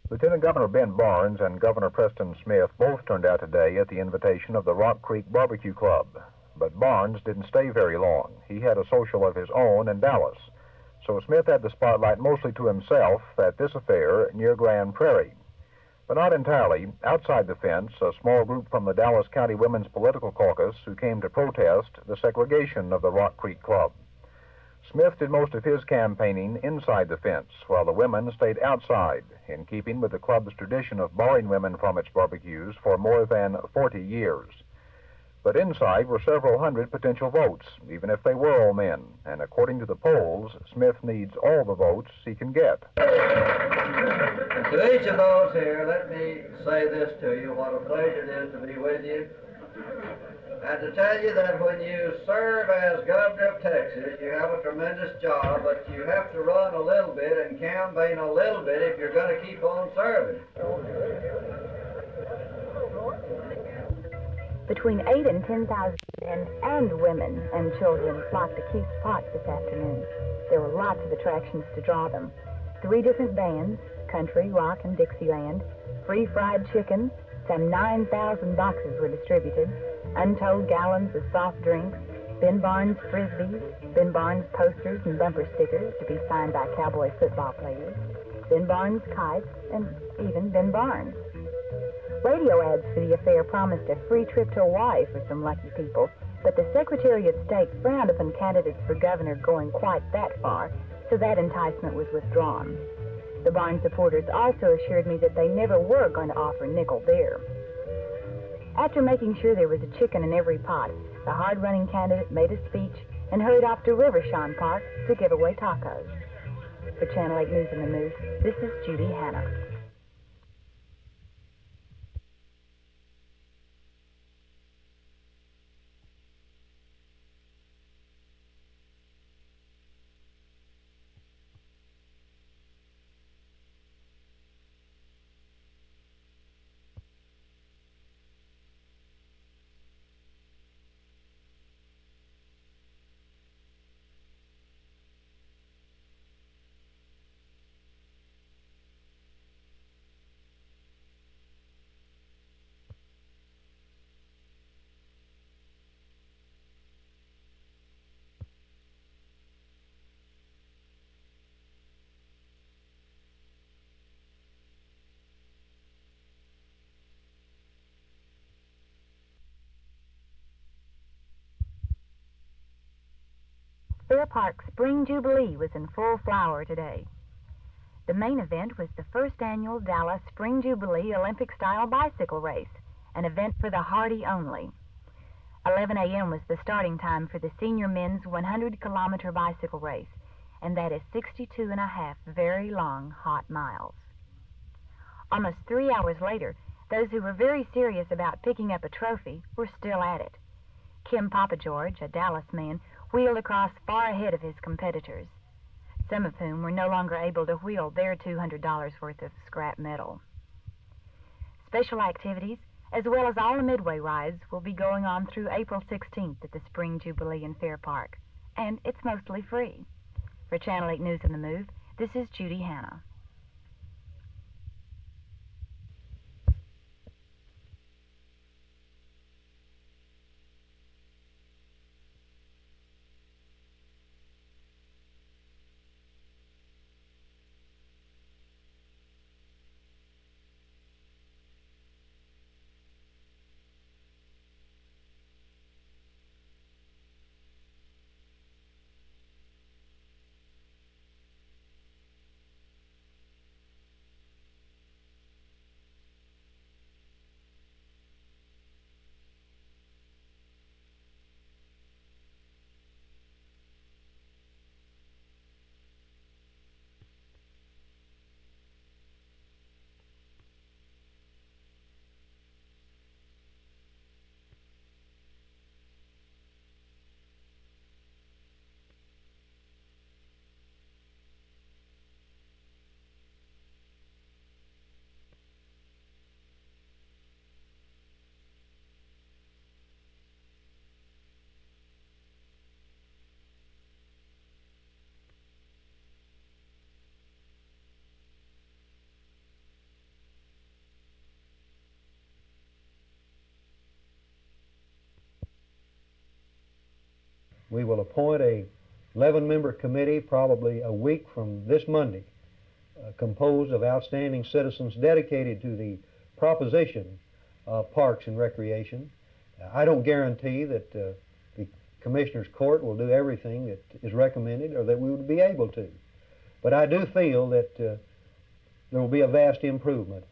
Lieutenant Governor Ben Barnes and Governor Preston Smith both turned out today at the invitation of the Rock Creek Barbecue Club. But Barnes didn't stay very long. He had a social of his own in Dallas. So Smith had the spotlight mostly to himself at this affair near Grand Prairie. But not entirely. Outside the fence, a small group from the Dallas County Women's Political Caucus who came to protest the segregation of the Rock Creek Club. Smith did most of his campaigning inside the fence, while the women stayed outside, in keeping with the club's tradition of barring women from its barbecues for more than 40 years. But inside were several hundred potential votes, even if they were all men, and according to the polls, Smith needs all the votes he can get. To each of those here, let me say this to you, what a pleasure it is to be with you. And to tell you that when you serve as governor of Texas, you have a tremendous job, but you have to run a little bit and campaign a little bit if you're going to keep on serving. Between 8,000 and 10,000 men and women and children flocked to Kiest Park this afternoon. There were lots of attractions to draw them. 3 different bands, country, rock, and Dixieland, free fried chicken, some 9,000 boxes were distributed, untold gallons of soft drinks, Ben Barnes frisbees, Ben Barnes posters and bumper stickers to be signed by cowboy football players, Ben Barnes kites, and even Ben Barnes. Radio ads for the affair promised a free trip to Hawaii for some lucky people, but the Secretary of State frowned upon candidates for governor going quite that far, so that enticement was withdrawn. The Barnes supporters also assured me that they never were going to offer nickel beer. After making sure there was a chicken in every pot, the hard-running candidate made a speech and hurried off to Rivershawn Park to give away tacos. For Channel 8 News in the Moose, this is Judi Hanna. Fair Park's Spring Jubilee was in full flower today. The main event was the first annual Dallas Spring Jubilee Olympic-style bicycle race, an event for the hardy only. 11 a.m. was the starting time for the senior men's 100-kilometer bicycle race, and that is 62 and a half very long, hot miles. Almost 3 hours later, those who were very serious about picking up a trophy were still at it. Kim Papa George, a Dallas man, wheeled across far ahead of his competitors, some of whom were no longer able to wheel their $200 worth of scrap metal. Special activities, as well as all the midway rides, will be going on through April 16th at the Spring Jubilee in Fair Park, and it's mostly free. For Channel 8 News on the Move, this is Judi Hanna. We will appoint a 11-member committee probably a week from this Monday, composed of outstanding citizens dedicated to the proposition of parks and recreation. I don't guarantee that the Commissioners Court will do everything that is recommended or that we would be able to, but I do feel that there will be a vast improvement